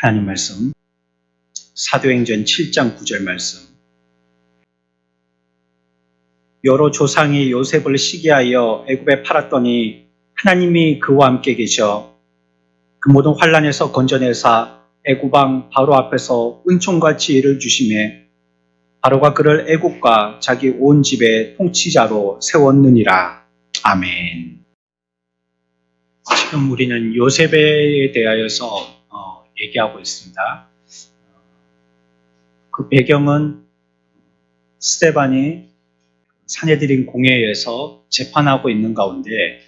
하나님 말씀 사도행전 7장 9절 말씀. 여러 조상이 요셉을 시기하여 애굽에 팔았더니 하나님이 그와 함께 계셔 그 모든 환난에서 건져내사 애굽 왕 바로 앞에서 은총과 지혜를 주시매 바로가 그를 애굽과 자기 온 집의 통치자로 세웠느니라. 아멘. 지금 우리는 요셉에 대하여서 얘기하고 있습니다. 그 배경은 스데반이 산헤드린 공회에서 재판하고 있는 가운데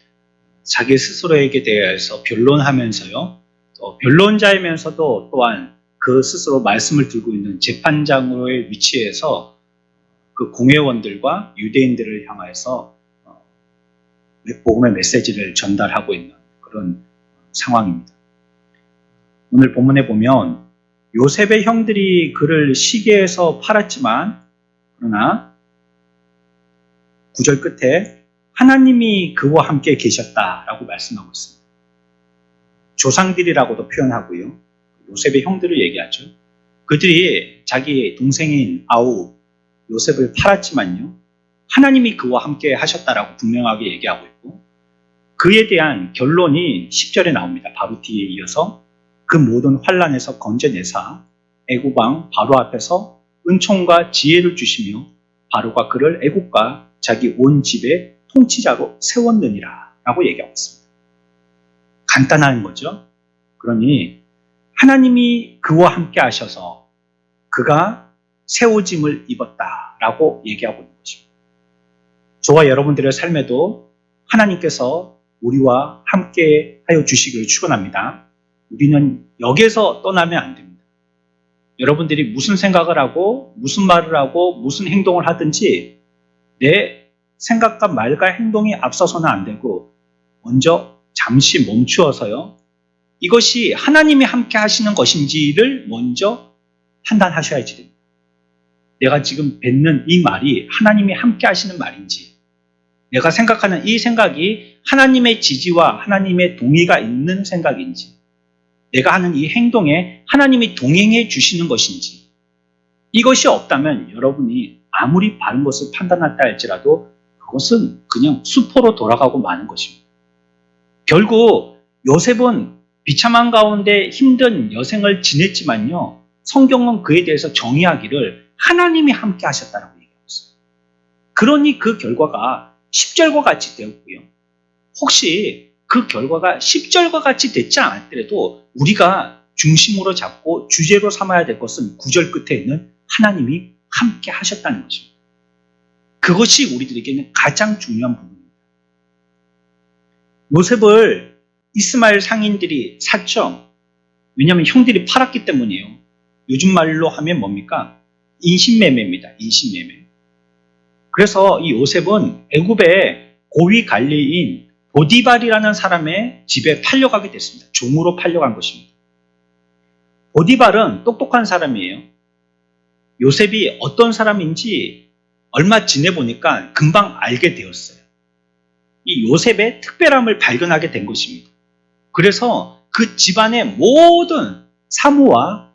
자기 스스로에게 대해서 변론하면서요, 또 변론자이면서도 또한 그 스스로 말씀을 들고 있는 재판장으로의 위치에서 그 공회원들과 유대인들을 향해서 복음의 메시지를 전달하고 있는 그런 상황입니다. 오늘 본문에 보면 요셉의 형들이 그를 시기해서 팔았지만 그러나 9절 끝에 하나님이 그와 함께 계셨다라고 말씀하고 있습니다. 조상들이라고도 표현하고요. 요셉의 형들을 얘기하죠. 그들이 자기 동생인 아우 요셉을 팔았지만요. 하나님이 그와 함께 하셨다라고 분명하게 얘기하고 있고 그에 대한 결론이 10절에 나옵니다. 바로 뒤에 이어서 그 모든 환난에서 건져내사 애굽 왕 바로 앞에서 은총과 지혜를 주시며 바로가 그를 애굽과 자기 온 집의 통치자로 세웠느니라 라고 얘기하고 있습니다. 간단한 거죠. 그러니 하나님이 그와 함께 하셔서 그가 세워짐을 입었다라고 얘기하고 있는 것입니다. 저와 여러분들의 삶에도 하나님께서 우리와 함께 하여 주시기를 축원합니다. 우리는 여기에서 떠나면 안 됩니다. 여러분들이 무슨 생각을 하고 무슨 말을 하고 무슨 행동을 하든지 내 생각과 말과 행동이 앞서서는 안 되고 먼저 잠시 멈추어서요. 이것이 하나님이 함께 하시는 것인지를 먼저 판단하셔야지 됩니다. 내가 지금 뱉는 이 말이 하나님이 함께 하시는 말인지 내가 생각하는 이 생각이 하나님의 지지와 하나님의 동의가 있는 생각인지 내가 하는 이 행동에 하나님이 동행해 주시는 것인지 이것이 없다면 여러분이 아무리 바른 것을 판단했다 할지라도 그것은 그냥 수포로 돌아가고 마는 것입니다. 결국 요셉은 비참한 가운데 힘든 여생을 지냈지만요. 성경은 그에 대해서 정의하기를 하나님이 함께 하셨다라고 얘기하고 있어요. 그러니 그 결과가 10절과 같이 되었고요. 혹시 그 결과가 10절과 같이 됐지 않았더라도 우리가 중심으로 잡고 주제로 삼아야 될 것은 9절 끝에 있는 하나님이 함께 하셨다는 것입니다. 그것이 우리들에게는 가장 중요한 부분입니다. 요셉을 이스마엘 상인들이 샀죠. 왜냐하면 형들이 팔았기 때문이에요. 요즘 말로 하면 뭡니까? 인신매매입니다. 인신매매. 그래서 이 요셉은 애굽의 고위 관리인 보디발이라는 사람의 집에 팔려가게 됐습니다. 종으로 팔려간 것입니다. 보디발은 똑똑한 사람이에요. 요셉이 어떤 사람인지 얼마 지내보니까 금방 알게 되었어요. 이 요셉의 특별함을 발견하게 된 것입니다. 그래서 그 집안의 모든 사무와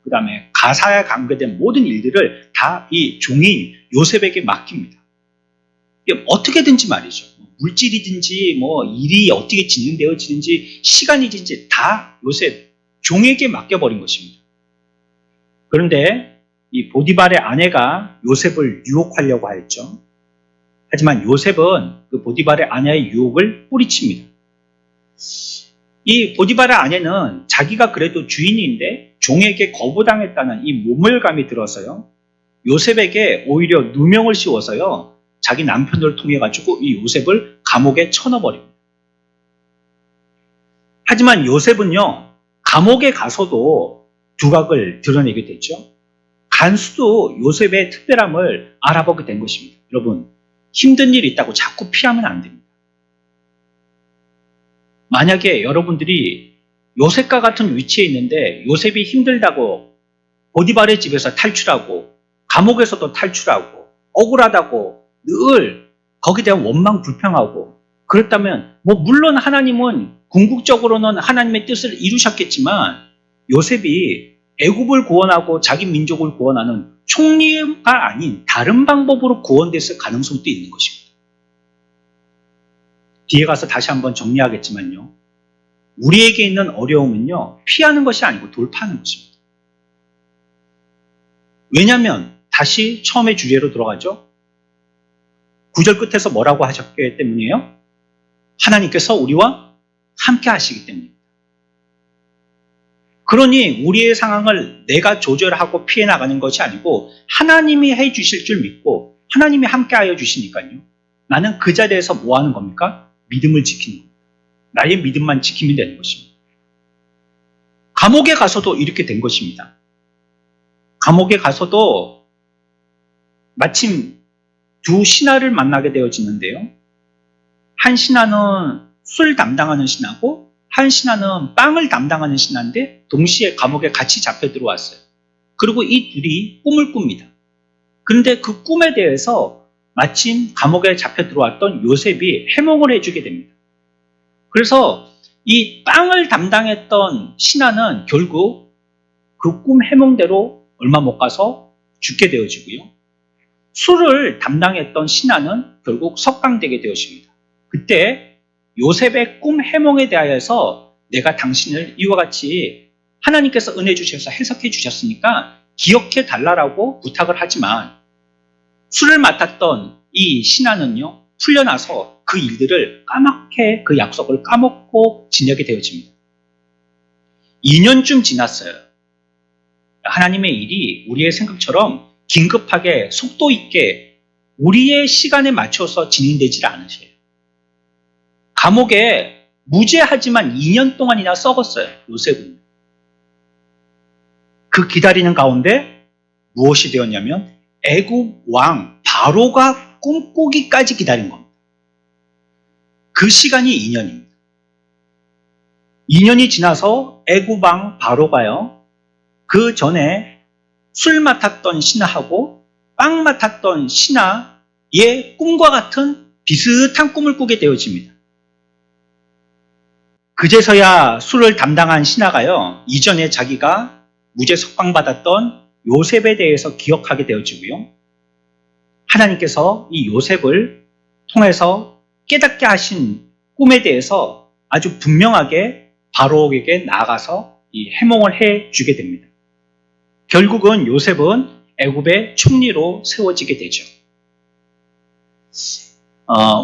그 다음에 가사에 관계된 모든 일들을 다 이 종인 요셉에게 맡깁니다. 어떻게든지 말이죠. 물질이든지 일이 어떻게 진행되어지는지 시간이든지 다 요셉 종에게 맡겨버린 것입니다. 그런데 이 보디발의 아내가 요셉을 유혹하려고 하였죠. 하지만 요셉은 그 보디발의 아내의 유혹을 뿌리칩니다. 이 보디발의 아내는 자기가 그래도 주인인데 종에게 거부당했다는 이 모멸감이 들어서요. 요셉에게 오히려 누명을 씌워서요. 자기 남편을 통해 가지고 이 요셉을 감옥에 쳐넣어버립니다. 하지만 요셉은요. 감옥에 가서도 두각을 드러내게 됐죠. 간수도 요셉의 특별함을 알아보게 된 것입니다. 여러분 힘든 일이 있다고 자꾸 피하면 안 됩니다. 만약에 여러분들이 요셉과 같은 위치에 있는데 요셉이 힘들다고 보디발의 집에서 탈출하고 감옥에서도 탈출하고 억울하다고 늘 거기에 대한 원망 불평하고 그렇다면 물론 하나님은 궁극적으로는 하나님의 뜻을 이루셨겠지만 요셉이 애굽을 구원하고 자기 민족을 구원하는 총리가 아닌 다른 방법으로 구원됐을 가능성도 있는 것입니다. 뒤에 가서 다시 한번 정리하겠지만요. 우리에게 있는 어려움은요. 피하는 것이 아니고 돌파하는 것입니다. 왜냐하면 다시 처음의 주제로 돌아가죠. 9절 끝에서 뭐라고 하셨기 때문이에요? 하나님께서 우리와 함께 하시기 때문입니다. 그러니 우리의 상황을 내가 조절하고 피해 나가는 것이 아니고 하나님이 해 주실 줄 믿고 하나님이 함께 하여 주시니까요. 나는 그 자리에서 뭐 하는 겁니까? 믿음을 지키는 겁니다. 나의 믿음만 지키면 되는 것입니다. 감옥에 가서도 이렇게 된 것입니다. 감옥에 가서도 마침 두 신하를 만나게 되어지는데요. 한 신하는 술 담당하는 신하고 한 신하는 빵을 담당하는 신하인데 동시에 감옥에 같이 잡혀 들어왔어요. 그리고 이 둘이 꿈을 꿉니다. 그런데 그 꿈에 대해서 마침 감옥에 잡혀 들어왔던 요셉이 해몽을 해주게 됩니다. 그래서 이 빵을 담당했던 신하는 결국 그 꿈 해몽대로 얼마 못 가서 죽게 되어지고요. 술을 담당했던 신하는 결국 석방되게 되어집니다. 그때 요셉의 꿈 해몽에 대하여서 내가 당신을 이와 같이 하나님께서 은혜 주셔서 해석해 주셨으니까 기억해 달라고 부탁을 하지만 술을 맡았던 이 신하는요 풀려나서 그 일들을 까맣게 그 약속을 까먹고 지내게 되어집니다. 2년쯤 지났어요. 하나님의 일이 우리의 생각처럼 긴급하게 속도 있게 우리의 시간에 맞춰서 진행되질 않으세요. 감옥에 무죄하지만 2년 동안이나 썩었어요. 요셉은. 그 기다리는 가운데 무엇이 되었냐면 애굽 왕 바로가 꿈꾸기까지 기다린 겁니다. 그 시간이 2년입니다. 2년이 지나서 애굽 왕 바로가요. 그 전에 술 맡았던 신하하고 빵 맡았던 신하의 꿈과 같은 비슷한 꿈을 꾸게 되어집니다. 그제서야 술을 담당한 신하가요. 이전에 자기가 무죄 석방받았던 요셉에 대해서 기억하게 되어지고요. 하나님께서 이 요셉을 통해서 깨닫게 하신 꿈에 대해서 아주 분명하게 바로에게 나아가서 이 해몽을 해주게 됩니다. 결국은 요셉은 애굽의 총리로 세워지게 되죠.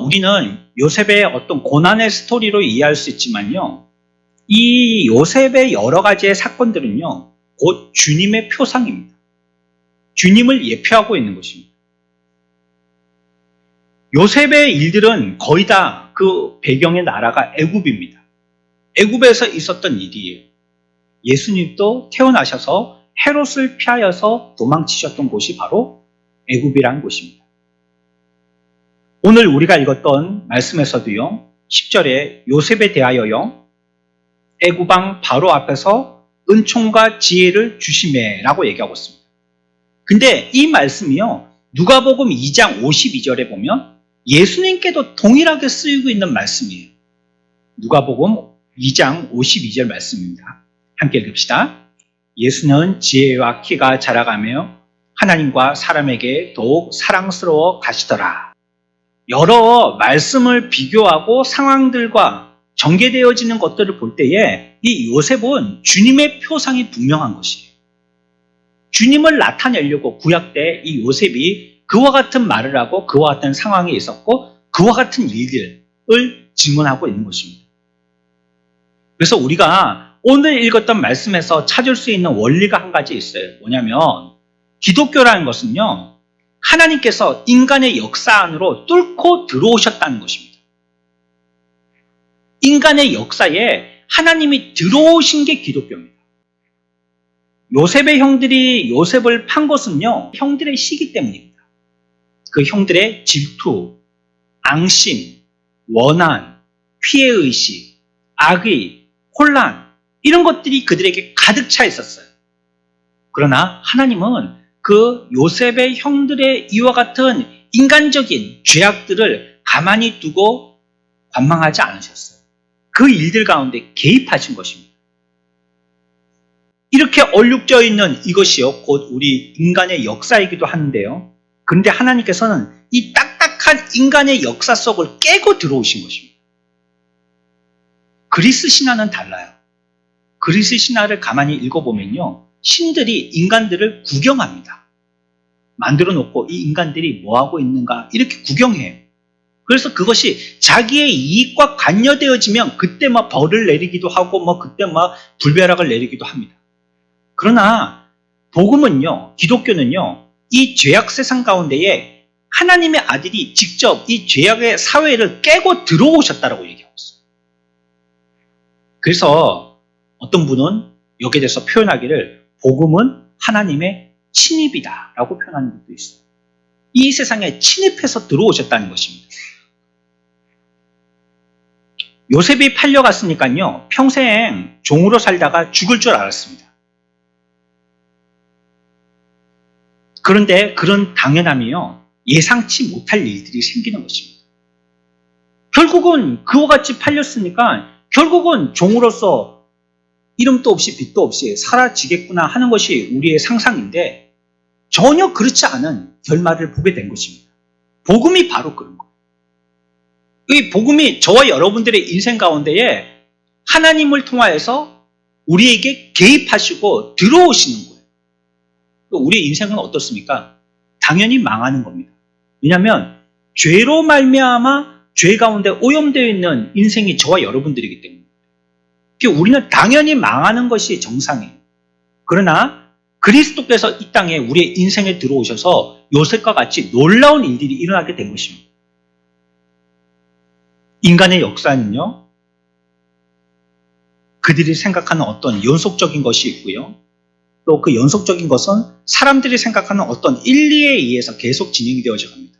우리는 요셉의 어떤 고난의 스토리로 이해할 수 있지만요. 이 요셉의 여러 가지의 사건들은요. 곧 주님의 표상입니다. 주님을 예표하고 있는 것입니다. 요셉의 일들은 거의 다 그 배경의 나라가 애굽입니다. 애굽에서 있었던 일이에요. 예수님도 태어나셔서 헤롯을 피하여서 도망치셨던 곳이 바로 애굽이라는 곳입니다. 오늘 우리가 읽었던 말씀에서도요. 10절에 요셉에 대하여요. 애굽왕 바로 앞에서 은총과 지혜를 주시매 라고 얘기하고 있습니다. 근데 이 말씀이요. 누가복음 2장 52절에 보면 예수님께도 동일하게 쓰이고 있는 말씀이에요. 누가복음 2장 52절 말씀입니다. 함께 읽읍시다. 예수는 지혜와 키가 자라가며 하나님과 사람에게 더욱 사랑스러워 가시더라. 여러 말씀을 비교하고 상황들과 전개되어지는 것들을 볼 때에 이 요셉은 주님의 표상이 분명한 것이에요. 주님을 나타내려고 구약 때 이 요셉이 그와 같은 말을 하고 그와 같은 상황에 있었고 그와 같은 일들을 증언하고 있는 것입니다. 그래서 우리가 오늘 읽었던 말씀에서 찾을 수 있는 원리가 한 가지 있어요. 뭐냐면 기독교라는 것은요. 하나님께서 인간의 역사 안으로 뚫고 들어오셨다는 것입니다. 인간의 역사에 하나님이 들어오신 게 기독교입니다. 요셉의 형들이 요셉을 판 것은요. 형들의 시기 때문입니다. 그 형들의 질투, 앙심, 원한, 피해의식, 악의, 혼란 이런 것들이 그들에게 가득 차 있었어요. 그러나 하나님은 그 요셉의 형들의 이와 같은 인간적인 죄악들을 가만히 두고 관망하지 않으셨어요. 그 일들 가운데 개입하신 것입니다. 이렇게 얼룩져 있는 이것이요, 곧 우리 인간의 역사이기도 하는데요. 그런데 하나님께서는 이 딱딱한 인간의 역사 속을 깨고 들어오신 것입니다. 그리스 신화는 달라요. 그리스 신화를 가만히 읽어보면요, 신들이 인간들을 구경합니다. 만들어 놓고 이 인간들이 뭐하고 있는가 이렇게 구경해요. 그래서 그것이 자기의 이익과 관여되어지면 그때 막 벌을 내리기도 하고 그때 막 불벼락을 내리기도 합니다. 그러나 복음은요, 기독교는요, 이 죄악 세상 가운데에 하나님의 아들이 직접 이 죄악의 사회를 깨고 들어오셨다라고 얘기하고 있어요. 그래서 어떤 분은 여기에 대해서 표현하기를 복음은 하나님의 침입이다라고 표현하는 것도 있어요. 이 세상에 침입해서 들어오셨다는 것입니다. 요셉이 팔려갔으니까요, 평생 종으로 살다가 죽을 줄 알았습니다. 그런데 그런 당연함이요, 예상치 못할 일들이 생기는 것입니다. 결국은 그와 같이 팔렸으니까 결국은 종으로서 이름도 없이 빛도 없이 사라지겠구나 하는 것이 우리의 상상인데 전혀 그렇지 않은 결말을 보게 된 것입니다. 복음이 바로 그런 거예요. 이 복음이 저와 여러분들의 인생 가운데에 하나님을 통하여서 우리에게 개입하시고 들어오시는 거예요. 우리의 인생은 어떻습니까? 당연히 망하는 겁니다. 왜냐하면 죄로 말미암아 죄 가운데 오염되어 있는 인생이 저와 여러분들이기 때문에 우리는 당연히 망하는 것이 정상이에요. 그러나 그리스도께서 이 땅에 우리의 인생에 들어오셔서 요셉과 같이 놀라운 일들이 일어나게 된 것입니다. 인간의 역사는요, 그들이 생각하는 어떤 연속적인 것이 있고요, 또 그 연속적인 것은 사람들이 생각하는 어떤 일리에 의해서 계속 진행이 되어져 갑니다.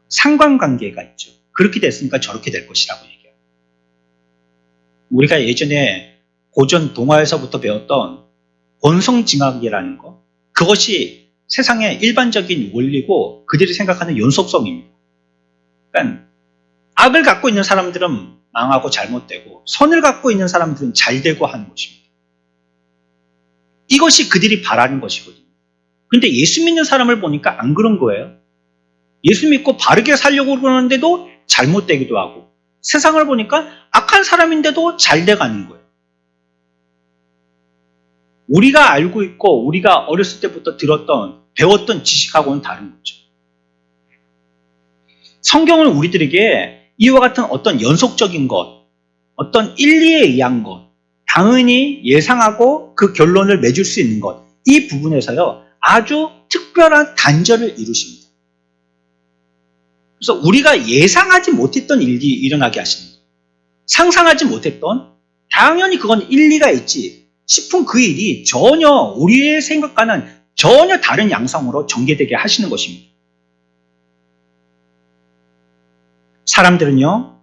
상관관계가 있죠. 그렇게 됐으니까 저렇게 될 것이라고 얘기해요. 우리가 예전에 고전 동화에서부터 배웠던 원성징악이라는 것, 그것이 세상의 일반적인 원리고 그들이 생각하는 연속성입니다. 그러니까 악을 갖고 있는 사람들은 망하고 잘못되고 선을 갖고 있는 사람들은 잘되고 하는 것입니다. 이것이 그들이 바라는 것이거든요. 그런데 예수 믿는 사람을 보니까 안 그런 거예요. 예수 믿고 바르게 살려고 그러는데도 잘못되기도 하고, 세상을 보니까 악한 사람인데도 잘 돼가는 거예요. 우리가 알고 있고 우리가 어렸을 때부터 배웠던 지식하고는 다른 거죠. 성경은 우리들에게 이와 같은 어떤 연속적인 것, 어떤 일리에 의한 것, 당연히 예상하고 그 결론을 맺을 수 있는 것, 이 부분에서요, 아주 특별한 단절을 이루십니다. 그래서 우리가 예상하지 못했던 일이 일어나게 하시는 거예요. 상상하지 못했던, 당연히 그건 일리가 있지 싶은 그 일이 전혀 우리의 생각과는 전혀 다른 양상으로 전개되게 하시는 것입니다. 사람들은요,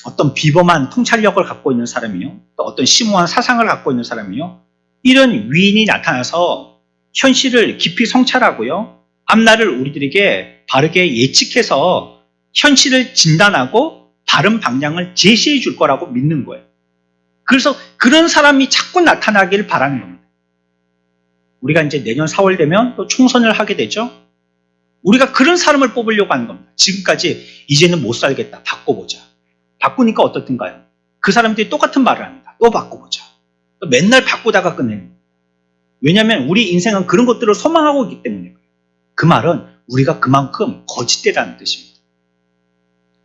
어떤 비범한 통찰력을 갖고 있는 사람이요, 또 어떤 심오한 사상을 갖고 있는 사람이요, 이런 위인이 나타나서 현실을 깊이 성찰하고요, 앞날을 우리들에게 바르게 예측해서 현실을 진단하고 바른 방향을 제시해 줄 거라고 믿는 거예요. 그래서 그런 사람이 자꾸 나타나기를 바라는 겁니다. 우리가 이제 내년 4월 되면 또 총선을 하게 되죠. 우리가 그런 사람을 뽑으려고 하는 겁니다. 지금까지 이제는 못 살겠다, 바꿔보자. 바꾸니까 어떻든가요? 그 사람들이 똑같은 말을 합니다. 또 바꿔보자. 또 맨날 바꾸다가 끝내는 겁니다. 왜냐하면 우리 인생은 그런 것들을 소망하고 있기 때문에 그래요. 그 말은 우리가 그만큼 거짓되다는 뜻입니다.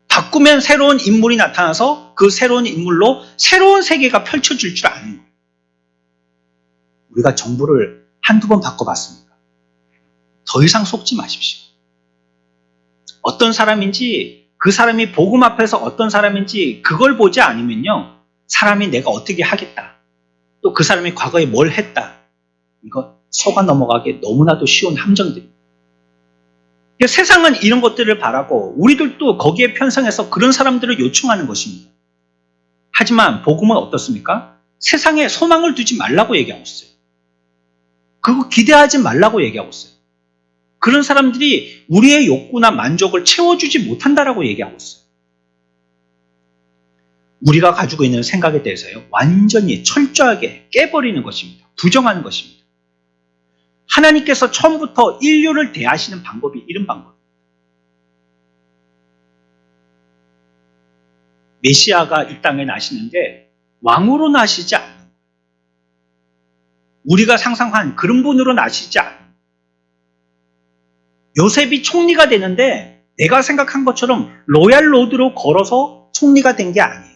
바꾸면 새로운 인물이 나타나서 그 새로운 인물로 새로운 세계가 펼쳐질 줄 아는 거예요. 우리가 정부를 한두 번 바꿔봤습니까? 더 이상 속지 마십시오. 어떤 사람인지, 그 사람이 복음 앞에서 어떤 사람인지 그걸 보지 않으면요, 사람이 내가 어떻게 하겠다, 또 그 사람이 과거에 뭘 했다, 이거 속아 넘어가기 너무나도 쉬운 함정들입니다. 세상은 이런 것들을 바라고 우리들도 거기에 편성해서 그런 사람들을 요청하는 것입니다. 하지만 복음은 어떻습니까? 세상에 소망을 두지 말라고 얘기하고 있어요. 그거 기대하지 말라고 얘기하고 있어요. 그런 사람들이 우리의 욕구나 만족을 채워주지 못한다라고 얘기하고 있어요. 우리가 가지고 있는 생각에 대해서요, 완전히 철저하게 깨버리는 것입니다. 부정하는 것입니다. 하나님께서 처음부터 인류를 대하시는 방법이 이런 방법. 메시아가 이 땅에 나시는데 왕으로 나시지 않는 거예요. 우리가 상상한 그런 분으로 나시지 않는 거예요. 요셉이 총리가 되는데 내가 생각한 것처럼 로얄 로드로 걸어서 총리가 된 게 아니에요.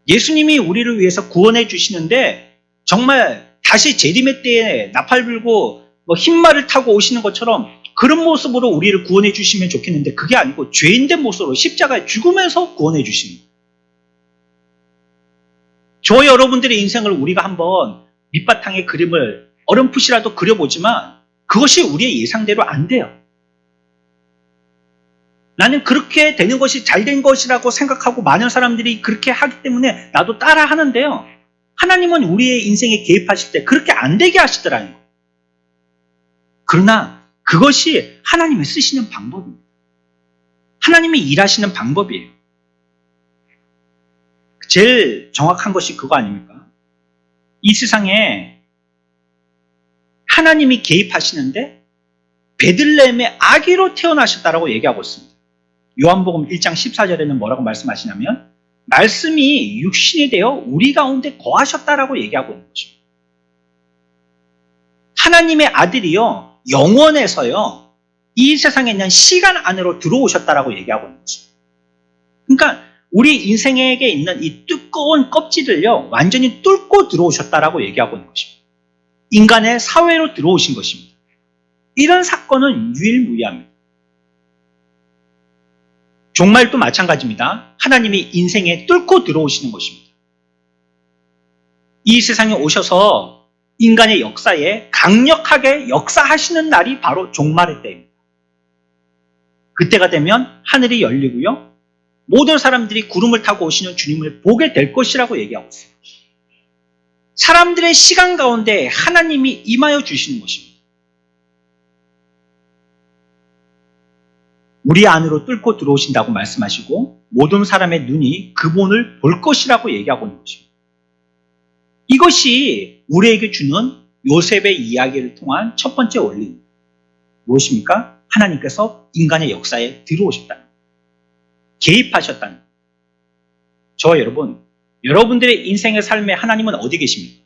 예수님이 우리를 위해서 구원해 주시는데 정말 다시 재림의 때에 나팔 불고 흰말을 타고 오시는 것처럼 그런 모습으로 우리를 구원해 주시면 좋겠는데 그게 아니고 죄인된 모습으로 십자가에 죽으면서 구원해 주시는 거예요. 저 여러분들의 인생을 우리가 한번 밑바탕에 그림을 어렴풋이라도 그려보지만 그것이 우리의 예상대로 안 돼요. 나는 그렇게 되는 것이 잘된 것이라고 생각하고 많은 사람들이 그렇게 하기 때문에 나도 따라 하는데요. 하나님은 우리의 인생에 개입하실 때 그렇게 안 되게 하시더라는 거예요. 그러나 그것이 하나님이 쓰시는 방법입니다. 하나님이 일하시는 방법이에요. 제일 정확한 것이 그거 아닙니까? 이 세상에 하나님이 개입하시는데 베들레헴의 아기로 태어나셨다라고 얘기하고 있습니다. 요한복음 1장 14절에는 뭐라고 말씀하시냐면 말씀이 육신이 되어 우리 가운데 거하셨다라고 얘기하고 있는 것입니다. 하나님의 아들이요 영원에서요 이 세상에 있는 시간 안으로 들어오셨다라고 얘기하고 있는 것입니다. 그러니까 우리 인생에게 있는 이 두꺼운 껍질을요 완전히 뚫고 들어오셨다라고 얘기하고 있는 것입니다. 인간의 사회로 들어오신 것입니다. 이런 사건은 유일무이합니다. 종말도 마찬가지입니다. 하나님이 인생에 뚫고 들어오시는 것입니다. 이 세상에 오셔서 인간의 역사에 강력하게 역사하시는 날이 바로 종말의 때입니다. 그때가 되면 하늘이 열리고요. 모든 사람들이 구름을 타고 오시는 주님을 보게 될 것이라고 얘기하고 있어요. 사람들의 시간 가운데 하나님이 임하여 주시는 것입니다. 우리 안으로 뚫고 들어오신다고 말씀하시고 모든 사람의 눈이 그분을 볼 것이라고 얘기하고 있는 것입니다. 이것이 우리에게 주는 요셉의 이야기를 통한 첫 번째 원리입니다. 무엇입니까? 하나님께서 인간의 역사에 들어오셨다는 것. 개입하셨다는 것. 저와 여러분들의 인생의 삶에 하나님은 어디 계십니까?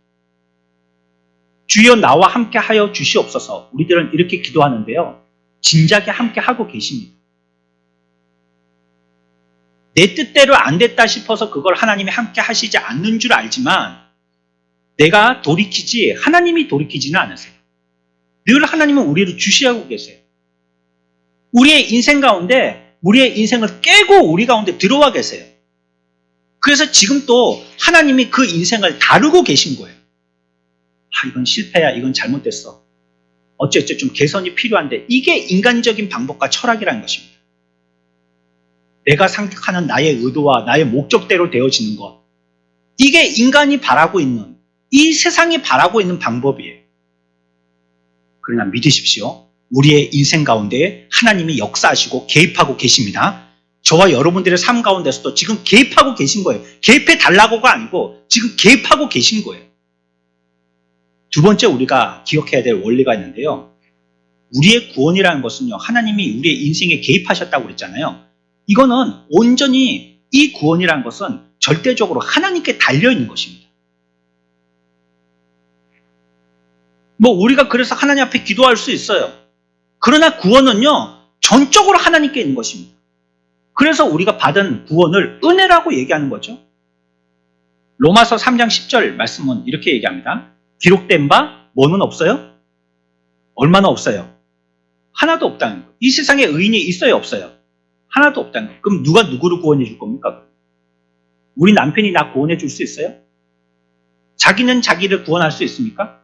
주여 나와 함께 하여 주시옵소서. 우리들은 이렇게 기도하는데요. 진작에 함께 하고 계십니다. 내 뜻대로 안 됐다 싶어서 그걸 하나님이 함께 하시지 않는 줄 알지만 내가 돌이키지 하나님이 돌이키지는 않으세요. 늘 하나님은 우리를 주시하고 계세요. 우리의 인생 가운데 우리의 인생을 깨고 우리 가운데 들어와 계세요. 그래서 지금 또 하나님이 그 인생을 다루고 계신 거예요. 이건 실패야, 이건 잘못됐어. 어쨌든 좀 개선이 필요한데 이게 인간적인 방법과 철학이라는 것입니다. 내가 생각하는 나의 의도와 나의 목적대로 되어지는 것. 이게 인간이 바라고 있는, 이 세상이 바라고 있는 방법이에요. 그러나 믿으십시오. 우리의 인생 가운데 하나님이 역사하시고 개입하고 계십니다. 저와 여러분들의 삶 가운데서도 지금 개입하고 계신 거예요. 개입해 달라고가 아니고 지금 개입하고 계신 거예요. 두 번째 우리가 기억해야 될 원리가 있는데요. 우리의 구원이라는 것은요. 하나님이 우리의 인생에 개입하셨다고 그랬잖아요. 이거는 온전히 이 구원이라는 것은 절대적으로 하나님께 달려있는 것입니다. 우리가 그래서 하나님 앞에 기도할 수 있어요. 그러나 구원은요. 전적으로 하나님께 있는 것입니다. 그래서 우리가 받은 구원을 은혜라고 얘기하는 거죠. 로마서 3장 10절 말씀은 이렇게 얘기합니다. 기록된 바 뭐는 없어요? 얼마나 없어요? 하나도 없다는 거예요. 이 세상에 의인이 있어요? 없어요? 하나도 없다는 거예요. 그럼 누가 누구를 구원해 줄 겁니까? 우리 남편이 나 구원해 줄 수 있어요? 자기는 자기를 구원할 수 있습니까?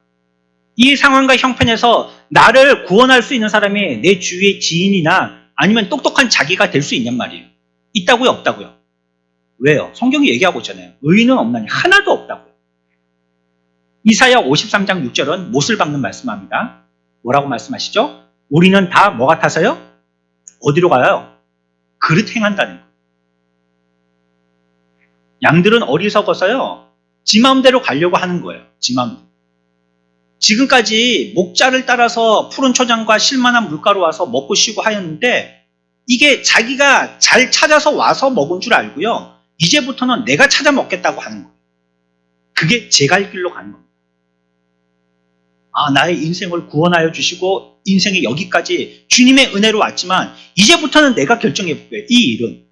이 상황과 형편에서 나를 구원할 수 있는 사람이 내 주위의 지인이나 아니면 똑똑한 자기가 될 수 있냔 말이에요. 있다고요? 없다고요? 왜요? 성경이 얘기하고 있잖아요. 의인은 없나니 하나도 없다고요. 이사야 53장 6절은 못을 박는 말씀합니다. 뭐라고 말씀하시죠? 우리는 다 뭐 같아서요? 어디로 가요? 그릇 행한다는 거예요. 양들은 어리석어서요, 지 마음대로 가려고 하는 거예요. 지 마음대로. 지금까지 목자를 따라서 푸른 초장과 실만한 물가로 와서 먹고 쉬고 하였는데, 이게 자기가 잘 찾아서 와서 먹은 줄 알고요, 이제부터는 내가 찾아 먹겠다고 하는 거예요. 그게 제 갈 길로 가는 겁니다. 나의 인생을 구원하여 주시고 인생이 여기까지 주님의 은혜로 왔지만 이제부터는 내가 결정해 볼게요. 이 일은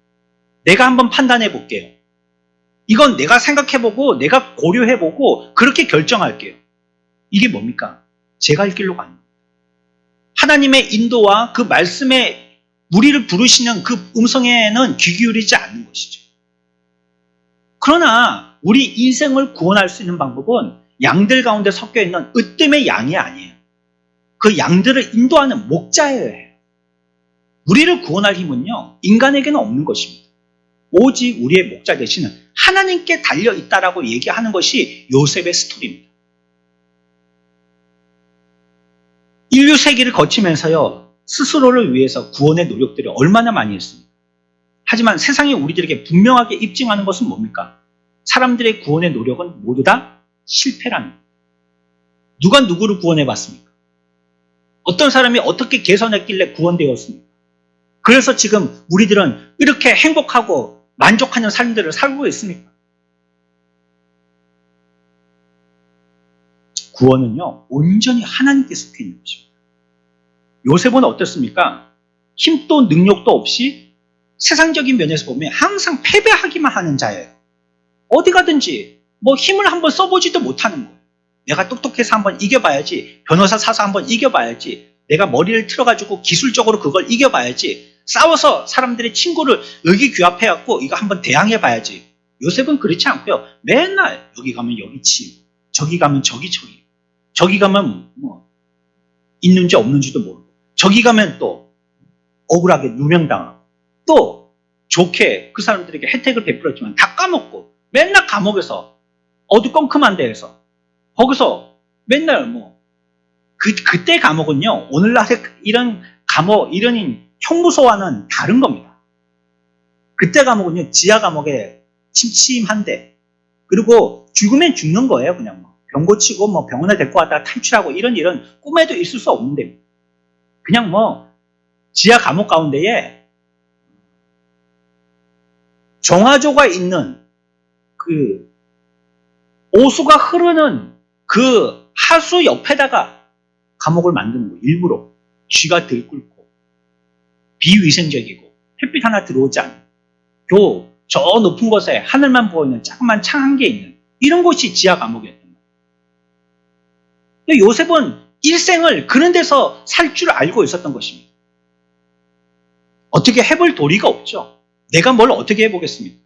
내가 한번 판단해 볼게요. 이건 내가 생각해 보고 내가 고려해 보고 그렇게 결정할게요. 이게 뭡니까? 제 갈 길로 가는 겁니다. 하나님의 인도와 그 말씀에 우리를 부르시는 그 음성에는 귀 기울이지 않는 것이죠. 그러나 우리 인생을 구원할 수 있는 방법은 양들 가운데 섞여 있는 으뜸의 양이 아니에요. 그 양들을 인도하는 목자여야 해요. 우리를 구원할 힘은요, 인간에게는 없는 것입니다. 오직 우리의 목자 되시는 하나님께 달려있다라고 얘기하는 것이 요셉의 스토리입니다. 인류 세기를 거치면서요, 스스로를 위해서 구원의 노력들을 얼마나 많이 했습니까? 하지만 세상이 우리들에게 분명하게 입증하는 것은 뭡니까? 사람들의 구원의 노력은 모두 다 실패라는 겁니다. 누가 누구를 구원해 봤습니까? 어떤 사람이 어떻게 개선했길래 구원되었습니까? 그래서 지금 우리들은 이렇게 행복하고 만족하는 삶들을 살고 있습니까? 구원은요, 온전히 하나님께 속해 있는 것입니다. 요셉은 어떻습니까? 힘도 능력도 없이 세상적인 면에서 보면 항상 패배하기만 하는 자예요. 어디 가든지 힘을 한번 써보지도 못하는 거예요. 내가 똑똑해서 한번 이겨봐야지, 변호사 사서 한번 이겨봐야지, 내가 머리를 틀어가지고 기술적으로 그걸 이겨봐야지, 싸워서 사람들의 친구를 의기규합해갖고 이거 한번 대항해봐야지. 요셉은 그렇지 않고요, 맨날 여기 가면 여기 치고 저기 가면 저기 치고 저기 가면 있는지 없는지도 모르고 저기 가면 또 억울하게 누명당하고 또 좋게 그 사람들에게 혜택을 베풀었지만 다 까먹고 맨날 감옥에서 어두컴컴한 데에서 거기서 맨날 그때 감옥은요, 오늘날의 이런 감옥, 이런 형무소와는 다른 겁니다. 그때 감옥은요, 지하 감옥에 침침한데, 그리고 죽으면 죽는 거예요. 그냥 병 고치고 병원에 데리고 왔다가 탈출하고 이런 꿈에도 있을 수 없는 데입니다. 그냥 지하 감옥 가운데에 정화조가 있는 그 오수가 흐르는 그 하수 옆에다가 감옥을 만드는 거예요. 일부러 쥐가 들끓고 비위생적이고 햇빛 하나 들어오지 않는, 저 높은 곳에 하늘만 보이는 조그만 창 한 개 있는 이런 곳이 지하 감옥이었던 거예요. 요셉은 일생을 그런 데서 살 줄 알고 있었던 것입니다. 어떻게 해볼 도리가 없죠. 내가 뭘 어떻게 해보겠습니까?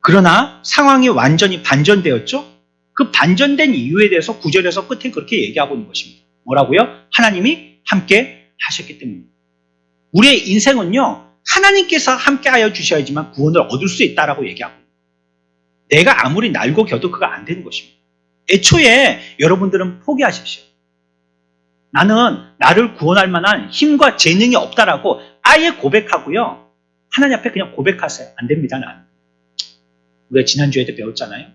그러나 상황이 완전히 반전되었죠. 그 반전된 이유에 대해서 9절에서 끝에 그렇게 얘기하고 있는 것입니다. 뭐라고요? 하나님이 함께 하셨기 때문입니다. 우리의 인생은요, 하나님께서 함께 하여 주셔야지만 구원을 얻을 수 있다라고 얘기하고 있습니다. 내가 아무리 날고 겨도 그거 안 되는 것입니다. 애초에 여러분들은 포기하십시오. 나는 나를 구원할 만한 힘과 재능이 없다라고 아예 고백하고요, 하나님 앞에 그냥 고백하세요. 안 됩니다, 나는. 우리가 지난주에도 배웠잖아요.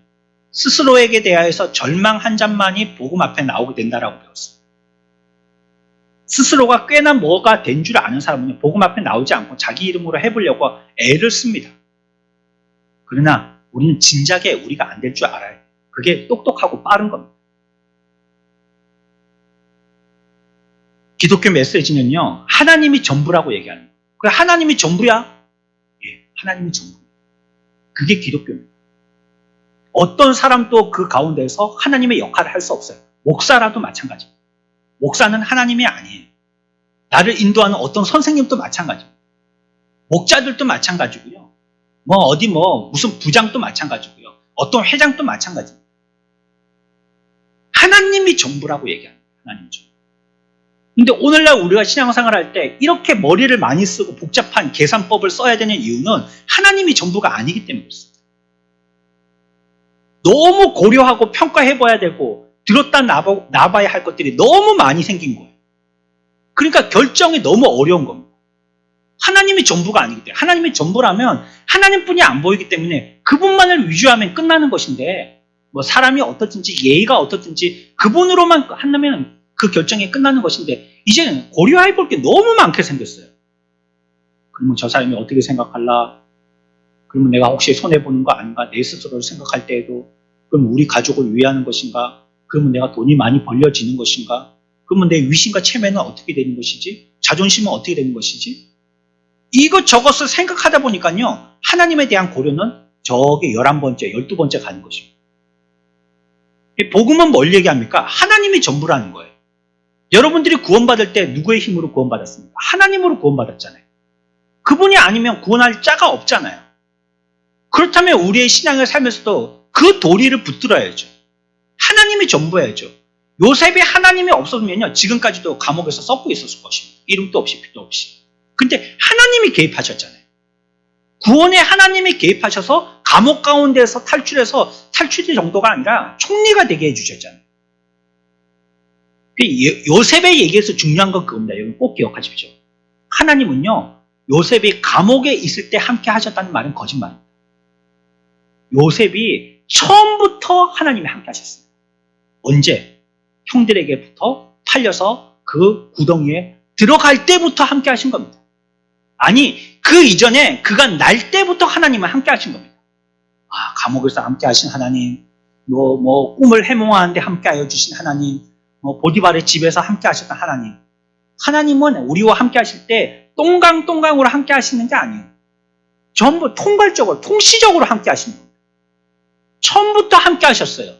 스스로에게 대하여서 절망 한 잔만이 복음 앞에 나오게 된다라고 배웠어요. 스스로가 꽤나 뭐가 된 줄 아는 사람은 복음 앞에 나오지 않고 자기 이름으로 해보려고 애를 씁니다. 그러나 우리는 진작에 우리가 안 될 줄 알아요. 그게 똑똑하고 빠른 겁니다. 기독교 메시지는요, 하나님이 전부라고 얘기하는 거예요. 그 하나님이 전부야? 예, 하나님이 전부. 그게 기독교입니다. 어떤 사람도 그 가운데서 하나님의 역할을 할 수 없어요. 목사라도 마찬가지입니다. 목사는 하나님이 아니에요. 나를 인도하는 어떤 선생님도 마찬가지입니다. 목자들도 마찬가지고요. 무슨 부장도 마찬가지고요. 어떤 회장도 마찬가지입니다. 하나님이 전부라고 얘기합니다. 하나님이 전부. 근데 오늘날 우리가 신앙생활 할 때 이렇게 머리를 많이 쓰고 복잡한 계산법을 써야 되는 이유는 하나님이 전부가 아니기 때문에 그렇습니다. 너무 고려하고 평가해봐야 되고 들었다 놔봐야 할 것들이 너무 많이 생긴 거예요. 그러니까 결정이 너무 어려운 겁니다. 하나님이 전부가 아니기 때문에, 하나님이 전부라면 하나님뿐이 안 보이기 때문에 그분만을 위주하면 끝나는 것인데, 뭐 사람이 어떻든지 예의가 어떻든지 그분으로만 한다면 그 결정이 끝나는 것인데, 이제는 고려해 볼 게 너무 많게 생겼어요. 그러면 저 사람이 어떻게 생각할라? 그러면 내가 혹시 손해보는 거 아닌가? 내 스스로를 생각할 때에도, 그럼 우리 가족을 위하는 것인가? 그러면 내가 돈이 많이 벌려지는 것인가? 그러면 내 위신과 체면은 어떻게 되는 것이지? 자존심은 어떻게 되는 것이지? 이것저것을 생각하다 보니까요, 하나님에 대한 고려는 저게 11번째, 12번째 가는 것입니다. 복음은 뭘 얘기합니까? 하나님이 전부라는 거예요. 여러분들이 구원받을 때 누구의 힘으로 구원받았습니까? 하나님으로 구원받았잖아요. 그분이 아니면 구원할 자가 없잖아요. 그렇다면 우리의 신앙을 살면서도 그 도리를 붙들어야죠. 하나님이 전부야죠. 요셉이 하나님이 없었으면요, 지금까지도 감옥에서 썩고 있었을 것입니다. 이름도 없이 빛도 없이. 근데 하나님이 개입하셨잖아요. 구원에 하나님이 개입하셔서 감옥 가운데서 탈출해서 탈출의 정도가 아니라 총리가 되게 해주셨잖아요. 요셉의 얘기에서 중요한 건 그겁니다. 여러분 꼭 기억하십시오. 하나님은요, 요셉이 감옥에 있을 때 함께 하셨다는 말은 거짓말입니다. 요셉이 처음부터 하나님이 함께 하셨습니다. 언제? 형들에게부터 팔려서 그 구덩이에 들어갈 때부터 함께 하신 겁니다. 아니, 그 이전에 그가 날 때부터 하나님은 함께 하신 겁니다. 아, 감옥에서 함께 하신 하나님, 꿈을 해몽하는데 함께 하여 주신 하나님, 보디발의 집에서 함께 하셨던 하나님. 하나님은 우리와 함께 하실 때 똥강똥강으로 함께 하시는 게 아니에요. 전부 통괄적으로, 통시적으로 함께 하시는 겁니다. 처음부터 함께 하셨어요.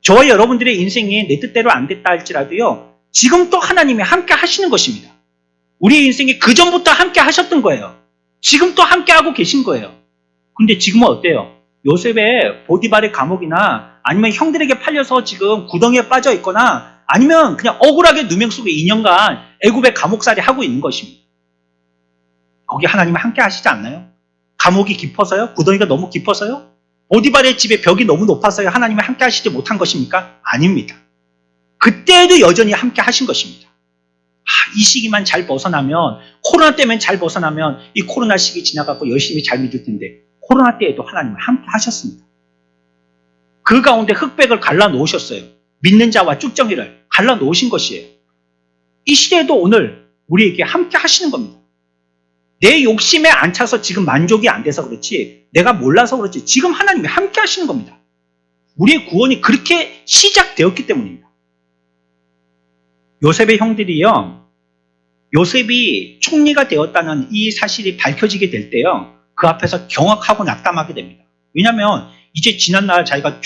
저와 여러분들의 인생이 내 뜻대로 안 됐다 할지라도요, 지금 또 하나님이 함께 하시는 것입니다. 우리의 인생이 그 전부터 함께 하셨던 거예요. 지금 또 함께 하고 계신 거예요. 근데 지금은 어때요? 요셉의 보디발의 감옥이나 아니면 형들에게 팔려서 지금 구덩이에 빠져 있거나 아니면 그냥 억울하게 누명 속에 2년간 애굽의 감옥살이 하고 있는 것입니다. 거기 하나님이 함께 하시지 않나요? 감옥이 깊어서요? 구덩이가 너무 깊어서요? 보디발의 집에 벽이 너무 높아서요? 하나님이 함께 하시지 못한 것입니까? 아닙니다. 그때도 여전히 함께 하신 것입니다. 이 시기만 잘 벗어나면, 코로나 때문에 잘 벗어나면 이 코로나 시기 지나가고 열심히 잘 믿을 텐데, 코로나 때에도 하나님은 함께 하셨습니다. 그 가운데 흑백을 갈라놓으셨어요. 믿는 자와 쭉정이를 갈라놓으신 것이에요. 이 시대에도 오늘 우리에게 함께 하시는 겁니다. 내 욕심에 안 차서 지금 만족이 안 돼서 그렇지, 내가 몰라서 그렇지, 지금 하나님이 함께 하시는 겁니다. 우리의 구원이 그렇게 시작되었기 때문입니다. 요셉의 형들이요, 요셉이 총리가 되었다는 이 사실이 밝혀지게 될 때요, 그 앞에서 경악하고 낙담하게 됩니다. 왜냐하면 이제 지난날 자기가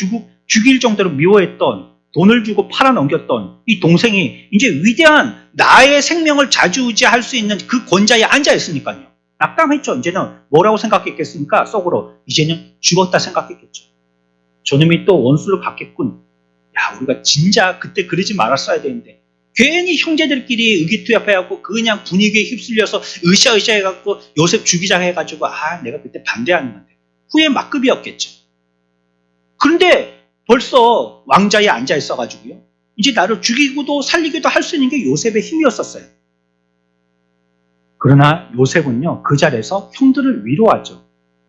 죽일 정도로 미워했던, 돈을 주고 팔아넘겼던 이 동생이 이제 위대한 나의 생명을 좌지우지할 수 있는 그 권자에 앉아 있으니까요. 낙담했죠. 이제는 뭐라고 생각했겠습니까? 속으로 이제는 죽었다 생각했겠죠. 저놈이 또 원수를 갚겠군. 야, 우리가 진짜 그때 그러지 말았어야 되는데, 괜히 형제들끼리 의기투합해갖고 그냥 분위기에 휩쓸려서 으쌰으쌰 해갖고 요셉 죽이자 해가지고, 내가 그때 반대하는 건데 후회 막급이었겠죠. 그런데 벌써 왕자에 앉아 있어가지고요, 이제 나를 죽이고도 살리기도 할 수 있는 게 요셉의 힘이었었어요. 그러나 요셉은요, 그 자리에서 형들을 위로하죠.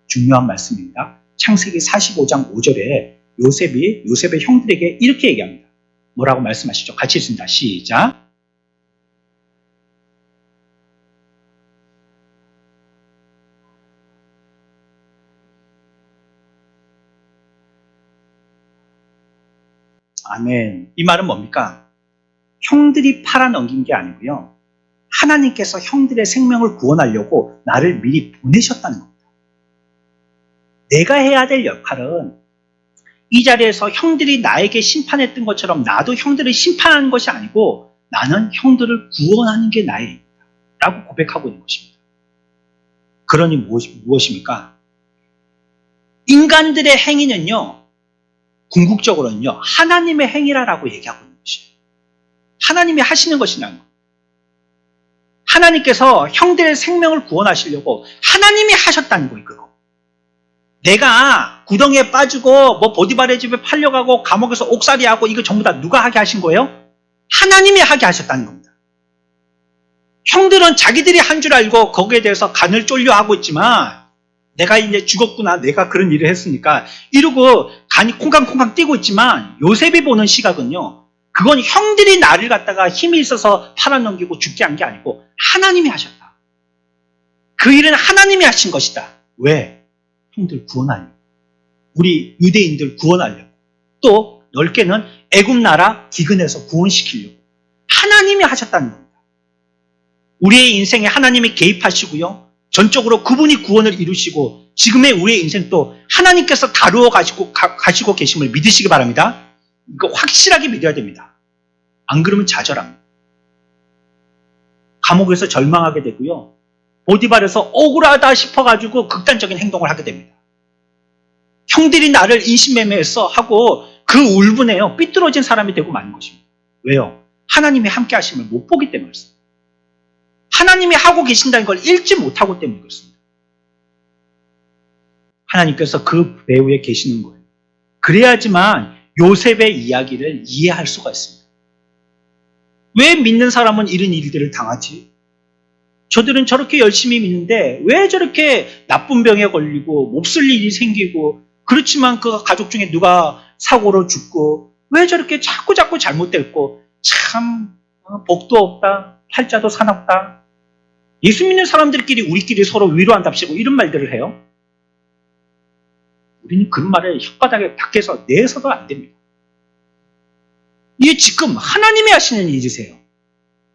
중요한 말씀입니다. 창세기 45장 5절에 요셉이 요셉의 형들에게 이렇게 얘기합니다. 뭐라고 말씀하시죠? 같이 읽습니다. 시작. 아멘. 이 말은 뭡니까? 형들이 팔아넘긴 게 아니고요, 하나님께서 형들의 생명을 구원하려고 나를 미리 보내셨다는 겁니다. 내가 해야 될 역할은 이 자리에서 형들이 나에게 심판했던 것처럼 나도 형들을 심판하는 것이 아니고, 나는 형들을 구원하는 게 나의 일이다 라고 고백하고 있는 것입니다. 그러니 무엇입니까? 인간들의 행위는요, 궁극적으로는요, 하나님의 행위라고 얘기하고 있는 것이에요. 하나님이 하시는 것이라는 것. 하나님께서 형들의 생명을 구원하시려고 하나님이 하셨다는 거예요. 그거. 내가 구덩이에 빠지고 보디발의 집에 팔려가고 감옥에서 옥살이하고 이거 전부 다 누가 하게 하신 거예요? 하나님이 하게 하셨다는 겁니다. 형들은 자기들이 한 줄 알고 거기에 대해서 간을 쫄려 하고 있지만 내가 이제 죽었구나, 내가 그런 일을 했으니까 이러고 간이 콩강콩강 뛰고 있지만 요셉이 보는 시각은요, 그건 형들이 나를 갖다가 힘이 있어서 팔아넘기고 죽게 한 게 아니고 하나님이 하셨다. 그 일은 하나님이 하신 것이다. 왜? 형들 구원하려고, 우리 유대인들 구원하려고, 또 넓게는 애굽 나라 기근에서 구원시키려고 하나님이 하셨다는 겁니다. 우리의 인생에 하나님이 개입하시고요, 전적으로 그분이 구원을 이루시고 지금의 우리의 인생도 하나님께서 다루어 가시고 계심을 믿으시기 바랍니다. 이거 확실하게 믿어야 됩니다. 안 그러면 좌절합니다. 감옥에서 절망하게 되고요, 보디발에서 억울하다 싶어가지고 극단적인 행동을 하게 됩니다. 형들이 나를 인신매매해서 하고 그 울분에요 삐뚤어진 사람이 되고 마는 것입니다. 왜요? 하나님이 함께 하심을 못 보기 때문에 그렇습니다. 하나님이 하고 계신다는 걸 읽지 못하고 때문에 그렇습니다. 하나님께서 그 배후에 계시는 거예요. 그래야지만 요셉의 이야기를 이해할 수가 있습니다. 왜 믿는 사람은 이런 일들을 당하지? 저들은 저렇게 열심히 믿는데 왜 저렇게 나쁜 병에 걸리고 몹쓸 일이 생기고, 그렇지만 그 가족 중에 누가 사고로 죽고 왜 저렇게 자꾸 잘못됐고, 참 복도 없다, 팔자도 사납다, 예수 믿는 사람들끼리 우리끼리 서로 위로한답시고 이런 말들을 해요. 우리는 그런 말을 혓바닥에 밖에서 내서도 안 됩니다. 이게 지금 하나님이 하시는 일이세요.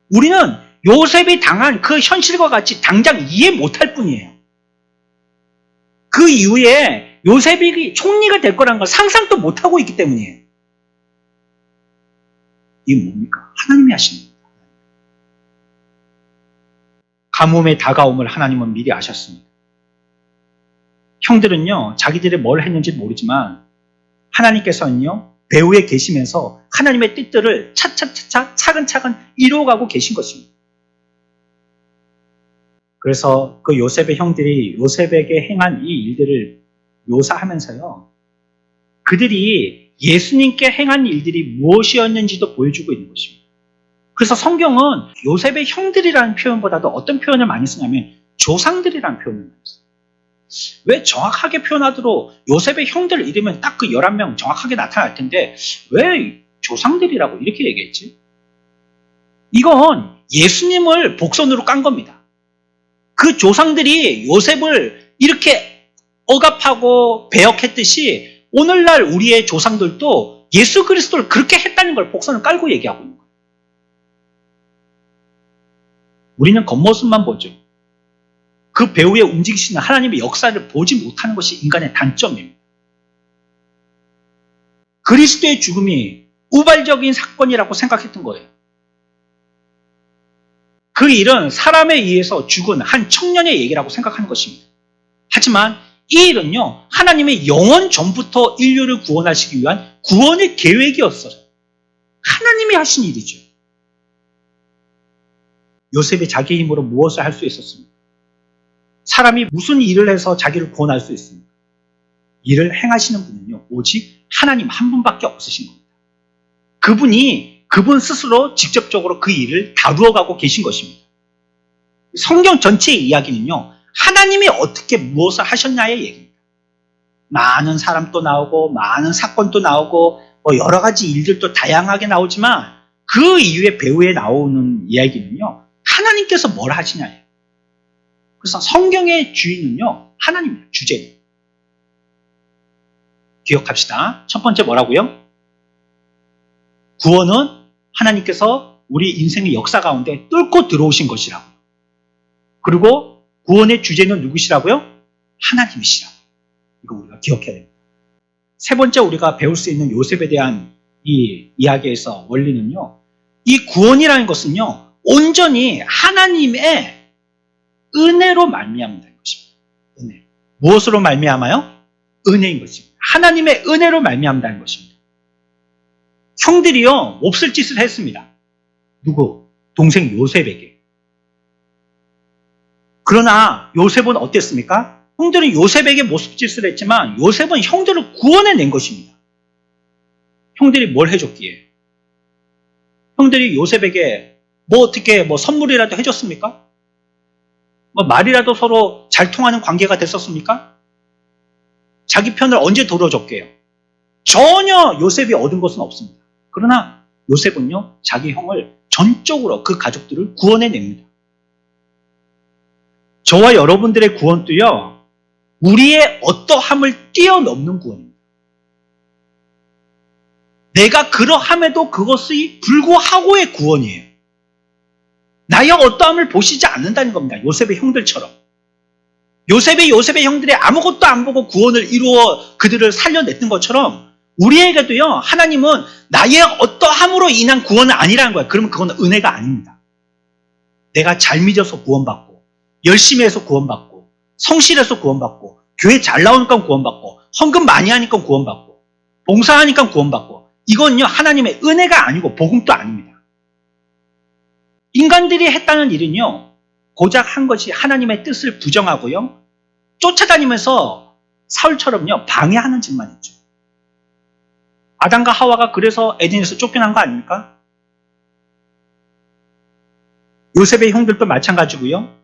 우리는 요셉이 당한 그 현실과 같이 당장 이해 못할 뿐이에요. 그 이후에 요셉이 총리가 될 거라는 걸 상상도 못하고 있기 때문이에요. 이게 뭡니까? 하나님이 하시는 겁니다. 가뭄의 다가옴을 하나님은 미리 아셨습니다. 형들은요, 자기들이 뭘 했는지 모르지만 하나님께서는요, 배후에 계시면서 하나님의 뜻들을 차차차차 차근차근 이루어가고 계신 것입니다. 그래서 그 요셉의 형들이 요셉에게 행한 이 일들을 묘사하면서요, 그들이 예수님께 행한 일들이 무엇이었는지도 보여주고 있는 것입니다. 그래서 성경은 요셉의 형들이라는 표현보다도 어떤 표현을 많이 쓰냐면 조상들이라는 표현을 많이 써요. 왜 정확하게 표현하도록 요셉의 형들 이름은 딱 그 11명 정확하게 나타날 텐데 왜 조상들이라고 이렇게 얘기했지? 이건 예수님을 복선으로 깐 겁니다. 그 조상들이 요셉을 이렇게 억압하고 배역했듯이 오늘날 우리의 조상들도 예수 그리스도를 그렇게 했다는 걸 복선을 깔고 얘기하고 있는 거예요. 우리는 겉모습만 보죠. 그 배후에 움직이시는 하나님의 역사를 보지 못하는 것이 인간의 단점입니다. 그리스도의 죽음이 우발적인 사건이라고 생각했던 거예요. 그 일은 사람에 의해서 죽은 한 청년의 얘기라고 생각하는 것입니다. 하지만 이 일은요, 하나님의 영원 전부터 인류를 구원하시기 위한 구원의 계획이었어요. 하나님이 하신 일이죠. 요셉이 자기 힘으로 무엇을 할 수 있었습니까? 사람이 무슨 일을 해서 자기를 구원할 수 있습니까? 일을 행하시는 분은요, 오직 하나님 한 분밖에 없으신 겁니다. 그분 스스로 직접적으로 그 일을 다루어가고 계신 것입니다. 성경 전체의 이야기는요, 하나님이 어떻게 무엇을 하셨냐의 얘기입니다. 많은 사람도 나오고 많은 사건도 나오고 여러 가지 일들도 다양하게 나오지만 그 이후에 배후에 나오는 이야기는요, 하나님께서 뭘 하시냐예요. 그래서 성경의 주인은요, 하나님이에요. 주제는. 기억합시다. 첫 번째 뭐라고요? 구원은 하나님께서 우리 인생의 역사 가운데 뚫고 들어오신 것이라고요. 그리고 구원의 주제는 누구시라고요? 하나님이시라고요. 이거 우리가 기억해야 됩니다. 세 번째 우리가 배울 수 있는 요셉에 대한 이 이야기에서 원리는요, 이 구원이라는 것은요, 온전히 하나님의 은혜로 말미암는다는 것입니다. 은혜. 무엇으로 말미암아요? 은혜인 것입니다. 하나님의 은혜로 말미암는다는 것입니다. 형들이요, 몹쓸 짓을 했습니다. 누구? 동생 요셉에게. 그러나 요셉은 어땠습니까? 형들은 요셉에게 몹쓸 짓을 했지만 요셉은 형들을 구원해낸 것입니다. 형들이 뭘 해줬기에? 형들이 요셉에게 뭐 어떻게 뭐 선물이라도 해줬습니까? 뭐 말이라도 서로 잘 통하는 관계가 됐었습니까? 자기 편을 언제 들어줬게요? 전혀 요셉이 얻은 것은 없습니다. 그러나 요셉은요, 자기 형을 전적으로 그 가족들을 구원해냅니다. 저와 여러분들의 구원도요, 우리의 어떠함을 뛰어넘는 구원입니다. 내가 그러함에도 그것이 불구하고의 구원이에요. 나의 어떠함을 보시지 않는다는 겁니다. 요셉의 형들처럼. 요셉의 형들이 아무것도 안 보고 구원을 이루어 그들을 살려냈던 것처럼 우리에게도요, 하나님은 나의 어떠함으로 인한 구원은 아니라는 거예요. 그러면 그건 은혜가 아닙니다. 내가 잘 믿어서 구원받고, 열심히 해서 구원받고, 성실해서 구원받고, 교회 잘 나오니까 구원받고, 헌금 많이 하니까 구원받고, 봉사하니까 구원받고, 이건요, 하나님의 은혜가 아니고 복음도 아닙니다. 인간들이 했다는 일은요, 고작 한 것이 하나님의 뜻을 부정하고요, 쫓아다니면서 사울처럼요, 방해하는 짓만 했죠. 아담과 하와가 그래서 에덴에서 쫓겨난 거 아닙니까? 요셉의 형들도 마찬가지고요.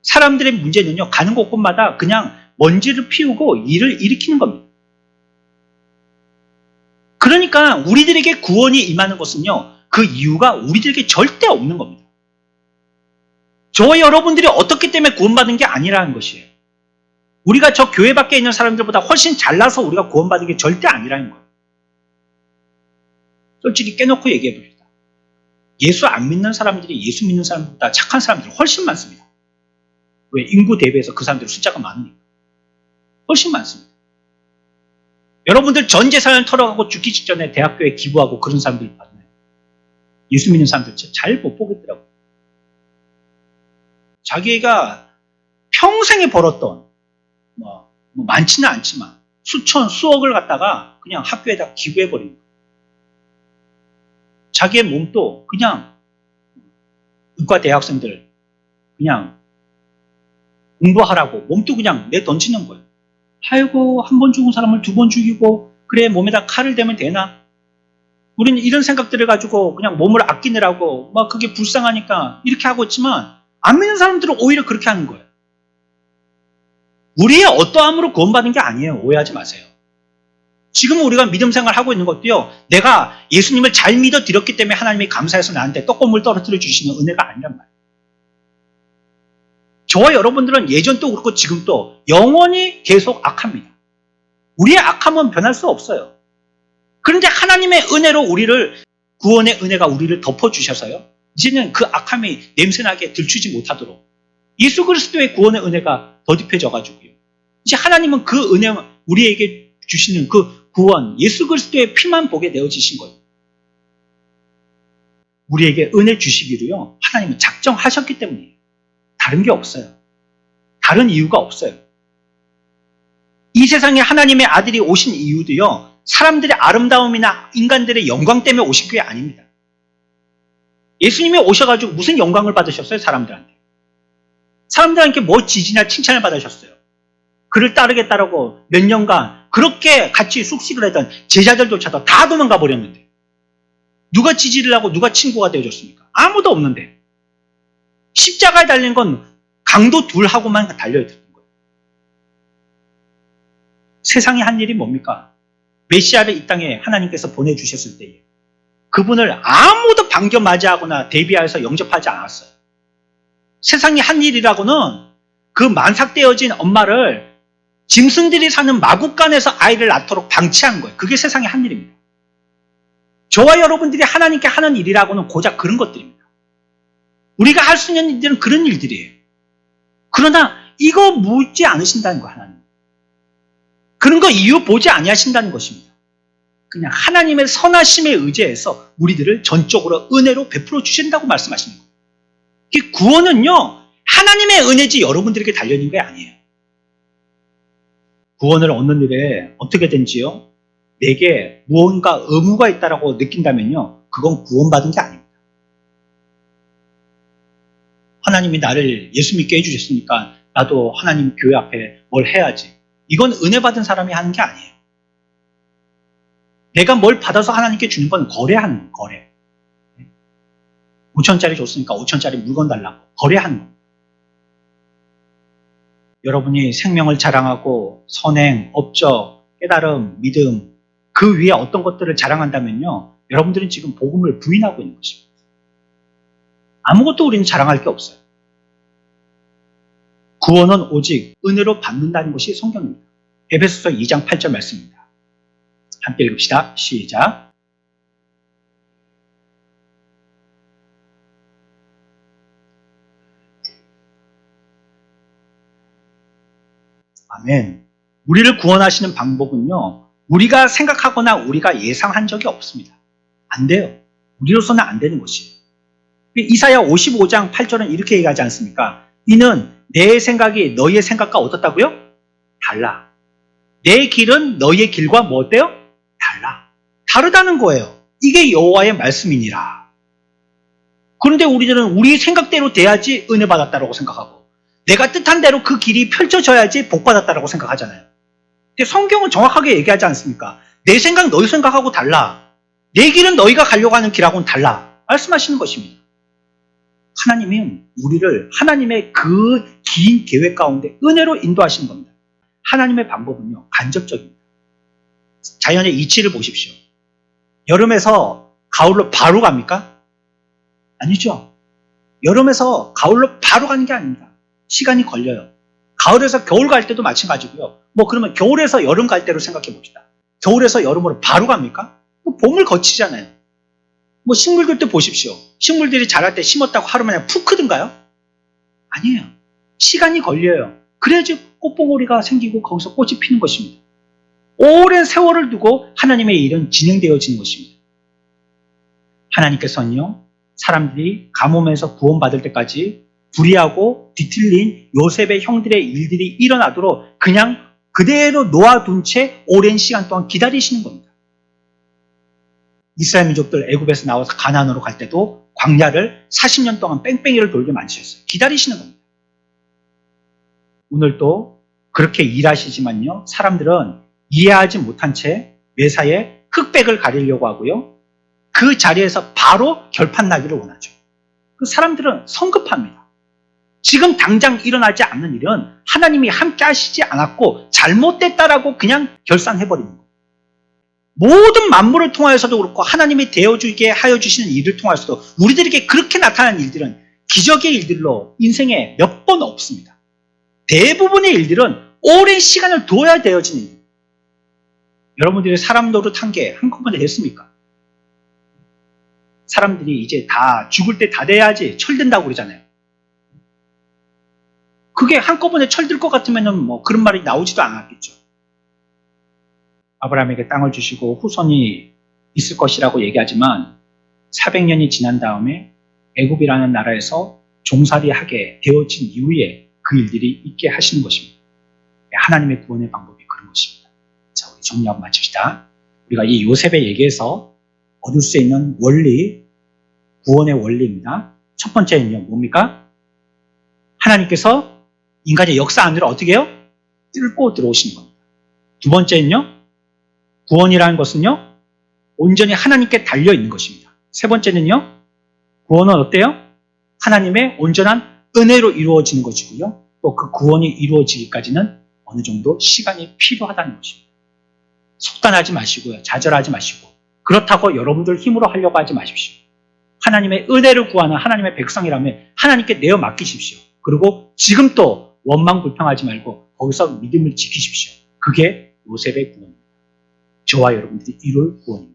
사람들의 문제는요, 가는 곳곳마다 그냥 먼지를 피우고 일을 일으키는 겁니다. 그러니까 우리들에게 구원이 임하는 것은요, 그 이유가 우리들에게 절대 없는 겁니다. 저와 여러분들이 어떻기 때문에 구원받은 게 아니라는 것이에요. 우리가 저 교회 밖에 있는 사람들보다 훨씬 잘나서 우리가 구원받은 게 절대 아니라는 거예요. 솔직히 깨놓고 얘기해 봅시다. 예수 안 믿는 사람들이 예수 믿는 사람보다 착한 사람들이 훨씬 많습니다. 왜? 인구 대비해서 그 사람들 숫자가 많으니까. 훨씬 많습니다. 여러분들 전 재산을 털어가고 죽기 직전에 대학교에 기부하고 그런 사람들 봤나요? 예수 믿는 사람들 잘 못 보겠더라고요. 자기가 평생에 벌었던 뭐 많지는 않지만 수천 수억을 갖다가 그냥 학교에다 기부해버리는 거예요. 자기의 몸도 그냥 의과 대학생들 그냥 공부하라고 몸도 그냥 내던지는 거예요. 아이고, 한 번 죽은 사람을 두 번 죽이고 그래 몸에다 칼을 대면 되나? 우리는 이런 생각들을 가지고 그냥 몸을 아끼느라고 막 그게 불쌍하니까 이렇게 하고 있지만 안 믿는 사람들은 오히려 그렇게 하는 거예요. 우리의 어떠함으로 구원받은 게 아니에요. 오해하지 마세요. 지금 우리가 믿음 생활을 하고 있는 것도요, 내가 예수님을 잘 믿어 드렸기 때문에 하나님이 감사해서 나한테 떡고물 떨어뜨려 주시는 은혜가 아니란 말이에요. 저와 여러분들은 예전도 그렇고 지금도 영원히 계속 악합니다. 우리의 악함은 변할 수 없어요. 그런데 하나님의 은혜로 우리를, 구원의 은혜가 우리를 덮어주셔서요, 이제는 그 악함이 냄새나게 들추지 못하도록 예수 그리스도의 구원의 은혜가 더딥해져가지고요, 이제 하나님은 그 은혜, 우리에게 주시는 그 구원, 예수 그리스도의 피만 보게 되어지신 거예요. 우리에게 은혜 주시기로요, 하나님은 작정하셨기 때문이에요. 다른 게 없어요. 다른 이유가 없어요. 이 세상에 하나님의 아들이 오신 이유도요, 사람들의 아름다움이나 인간들의 영광 때문에 오신 게 아닙니다. 예수님이 오셔가지고 무슨 영광을 받으셨어요? 사람들한테. 사람들한테 뭐 지지나 칭찬을 받으셨어요. 그를 따르겠다라고 몇 년간 그렇게 같이 숙식을 하던 제자들조차도 다 도망가 버렸는데 누가 지지를 하고 누가 친구가 되어줬습니까? 아무도 없는데. 십자가에 달린 건 강도 둘하고만 달려있던 거예요. 세상에 한 일이 뭡니까? 메시아를 이 땅에 하나님께서 보내주셨을 때에 그분을 아무도 반겨 맞이하거나 대비하여서 영접하지 않았어요. 세상에 한 일이라고는 그 만삭되어진 엄마를 짐승들이 사는 마국간에서 아이를 낳도록 방치한 거예요. 그게 세상의 한 일입니다. 저와 여러분들이 하나님께 하는 일이라고는 고작 그런 것들입니다. 우리가 할 수 있는 일들은 그런 일들이에요. 그러나 이거 묻지 않으신다는 거, 하나님. 그런 거 이유 보지 아니하신다는 것입니다. 그냥 하나님의 선하심에 의지해서 우리들을 전적으로 은혜로 베풀어 주신다고 말씀하시는 거예요. 이 구원은요, 하나님의 은혜지 여러분들에게 달려있는 게 아니에요. 구원을 얻는 일에 어떻게든지요, 내게 무언가 의무가 있다라고 느낀다면요, 그건 구원받은 게 아닙니다. 하나님이 나를 예수 믿게 해주셨으니까 나도 하나님 교회 앞에 뭘 해야지. 이건 은혜 받은 사람이 하는 게 아니에요. 내가 뭘 받아서 하나님께 주는 건 거래하는 거래. 9천짜리 줬으니까 5천짜리 물건 달라고 거래하는 겁니다. 여러분이 생명을 자랑하고 선행, 업적, 깨달음, 믿음 그 위에 어떤 것들을 자랑한다면요. 여러분들은 지금 복음을 부인하고 있는 것입니다. 아무것도 우리는 자랑할 게 없어요. 구원은 오직 은혜로 받는다는 것이 성경입니다. 에베소서 2장 8절 말씀입니다. 함께 읽읍시다. 시작. 아멘. 우리를 구원하시는 방법은요. 우리가 생각하거나 우리가 예상한 적이 없습니다. 안 돼요. 우리로서는 안 되는 것이에요. 이사야 55장 8절은 이렇게 얘기하지 않습니까? 이는 내 생각이 너희의 생각과 어떻다고요? 달라. 내 길은 너희의 길과 뭐 어때요? 달라. 다르다는 거예요. 이게 여호와의 말씀이니라. 그런데 우리들은 우리 생각대로 돼야지 은혜 받았다라고 생각하고 내가 뜻한 대로 그 길이 펼쳐져야지 복 받았다라고 생각하잖아요. 근데 성경은 정확하게 얘기하지 않습니까? 내 생각 너희 생각하고 달라. 내 길은 너희가 가려고 하는 길하고는 달라. 말씀하시는 것입니다. 하나님은 우리를 하나님의 그 긴 계획 가운데 은혜로 인도하시는 겁니다. 하나님의 방법은요, 간접적입니다. 자연의 이치를 보십시오. 여름에서 가을로 바로 갑니까? 아니죠. 여름에서 가을로 바로 가는 게 아닙니다. 시간이 걸려요. 가을에서 겨울 갈 때도 마찬가지고요. 그러면 겨울에서 여름 갈 때로 생각해 봅시다. 겨울에서 여름으로 바로 갑니까? 봄을 거치잖아요. 식물들도 보십시오. 식물들이 자랄 때 심었다고 하루 만에 푹 크든가요? 아니에요. 시간이 걸려요. 그래야지 꽃봉오리가 생기고 거기서 꽃이 피는 것입니다. 오랜 세월을 두고 하나님의 일은 진행되어지는 것입니다. 하나님께서는요, 사람들이 가뭄에서 구원받을 때까지 불의하고 뒤틀린 요셉의 형들의 일들이 일어나도록 그냥 그대로 놓아둔 채 오랜 시간 동안 기다리시는 겁니다. 이스라엘 민족들 애굽에서 나와서 가나안으로 갈 때도 광야를 40년 동안 뺑뺑이를 돌게 만드셨어요. 기다리시는 겁니다. 오늘도 그렇게 일하시지만요. 사람들은 이해하지 못한 채 매사에 흑백을 가리려고 하고요. 그 자리에서 바로 결판 나기를 원하죠. 그 사람들은 성급합니다. 지금 당장 일어나지 않는 일은 하나님이 함께 하시지 않았고 잘못됐다라고 그냥 결산해버리는 거예요. 모든 만물을 통하여서도 그렇고 하나님이 되어주게 하여 주시는 일을 통하여서도 우리들에게 그렇게 나타나는 일들은 기적의 일들로 인생에 몇 번 없습니다. 대부분의 일들은 오랜 시간을 둬야 되어지는 일. 여러분들이 사람 노릇한 게 한꺼번에 됐습니까? 사람들이 이제 다 죽을 때 다 돼야지 철든다고 그러잖아요. 그게 한꺼번에 철들 것 같으면 그런 말이 나오지도 않았겠죠. 아브라함에게 땅을 주시고 후손이 있을 것이라고 얘기하지만 400년이 지난 다음에 애굽이라는 나라에서 종살이하게 되어진 이후에 그 일들이 있게 하시는 것입니다. 하나님의 구원의 방법이 그런 것입니다. 자, 우리 정리하고 마칩시다. 우리가 이 요셉의 얘기에서 얻을 수 있는 원리, 구원의 원리입니다. 첫 번째는요, 뭡니까? 하나님께서 인간의 역사 안으로 어떻게 해요? 뚫고 들어오시는 겁니다. 두 번째는요, 구원이라는 것은요, 온전히 하나님께 달려있는 것입니다. 세 번째는요, 구원은 어때요? 하나님의 온전한 은혜로 이루어지는 것이고요. 또 그 구원이 이루어지기까지는 어느 정도 시간이 필요하다는 것입니다. 속단하지 마시고요. 좌절하지 마시고 그렇다고 여러분들 힘으로 하려고 하지 마십시오. 하나님의 은혜를 구하는 하나님의 백성이라면 하나님께 내어 맡기십시오. 그리고 지금 또 원망 불평하지 말고 거기서 믿음을 지키십시오. 그게 요셉의 구원입니다. 저와 여러분들이 이룰 구원입니다.